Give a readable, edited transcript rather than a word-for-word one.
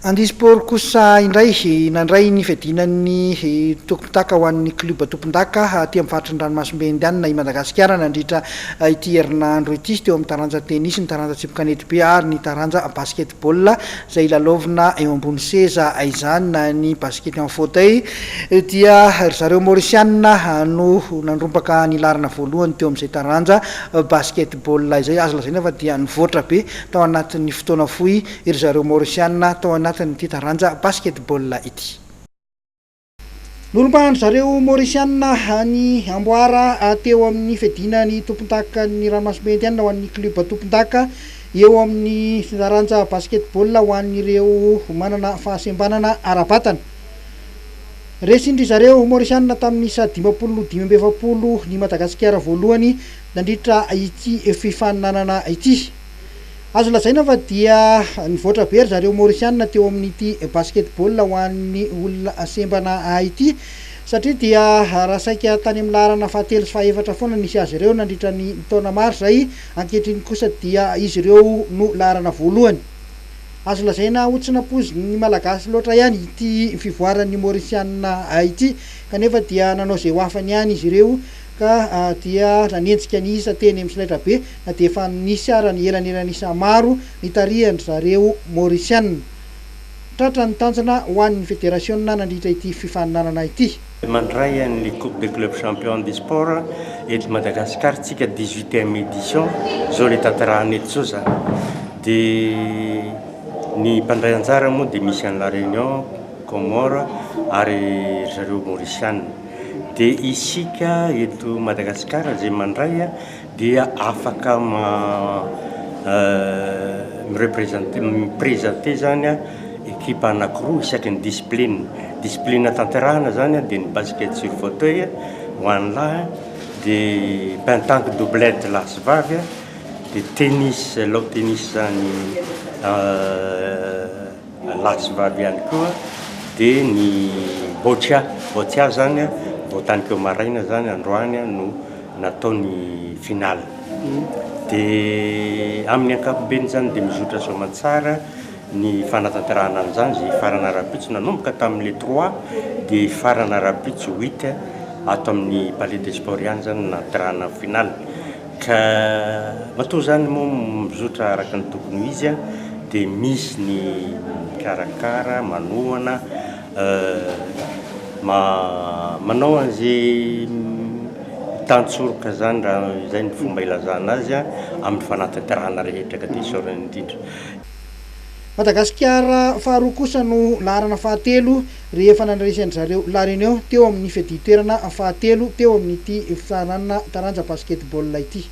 Handisport kosa indray nandray ny fiadinan'ny tompon-daka ho an'ny kluba tompon-daka aty amin'ny faritry ny ranomasimbe indiana i Madagasikara nandritra ity herinandro ity teo amin'ny taranja tenisy ny taranja tsipokanety be ary ny taranja basketball izay lalaovina eo ambony seza izany na ny basket en fauteuil dia zareo Mauriciana no nandrompaka ny larana voalohany teo amin'izay taranja basketball izay azo lazaina fa dia nivoatra be tao anatin'ny fotoana fohy ry zareo Mauriciana tao anatin'ity taranja basketball ity. Nolompahany zareo Mauriciana ny amboara teo amin'ny fiadinany tompon-daka ny ranomasimbe indiana ho an'ny kluba tompon-daka eo amin'ny taranja basketball ho an'ireo manana fahasembanana ara-batana. Resindry zareo Mauriciana tamin'ny isa 520 ny Madagasikara voalohany nandritra ity fifaninanana ity. Azo lazaina fa dia nivoatra be ry zareo Mauriciana teo amin'ity basketball ho an'ny olona asembana ity satria dia raha saika tany amin'ny laharana fahatelo sy fahaefatra foana nisy azy ireo nandritra ny taona maro izay, ankehitriny kosa dia izy ireo no laharana voalohany. Azo lazaina ho tsy nampoizy ny malagasy loatra ihany ity fivoaran'ny Mauriciana ity kanefa dia nanao izay ho afany ihany izy ireo ka dia nanenjika ny isa teny amin'ny solaitra be na dia efa nisy ara ny elanelan'isa maro nitarihany zareo Mauriciana. Tratra ny tanjona ho an'ny fédération nandritra ity fifaninanana ity. Mandray ny Coupe des clubs champions du sport eto Madagasikara tsika 18e édition zao le tantarahana eto zao zany. Dia ny mpandray anjara moa dia misy an'i La Réunion, Comore ary zareo Mauriciana. Dia isika eto Madagasikara zay mandray dia afaka mirepresenté zany ekipa anankiroa isaky ny discipline tanterahana zany dia ny basket sur fauteuil ho an'ny lahy, dia pentanque doublette lahy sy vavy, dia tennis lawn tennis zany lahy sy vavy ihany koa, dia ny boccia zany voatanikeo maraina zany androany no natao ny finale. Dia amin'ny ankapobeny zany dia mizotra soamantsara ny fanatanterahana an'izany zay farana arapitso nanomboka tamin'le 3 dia farana arapitso 8 ato amin'ny palais des sports ihany zany naterahana finale. Ka matoa zany moa mizotra araka ny tokony izy dia misy ny karakara manohana manao an'izay tantsoroka zany raha izay ny fomba ilazana azy amin'ny fanatanterahana rehetra ka dia isaorana indrindra. Madagasikara faharoa kosa no laharana fahatelo rehefa nandraisan'ny zareo La Réunion teo amin'ny feditoerana fahatelo teo amin'ity fifaninanana taranja basketball ity.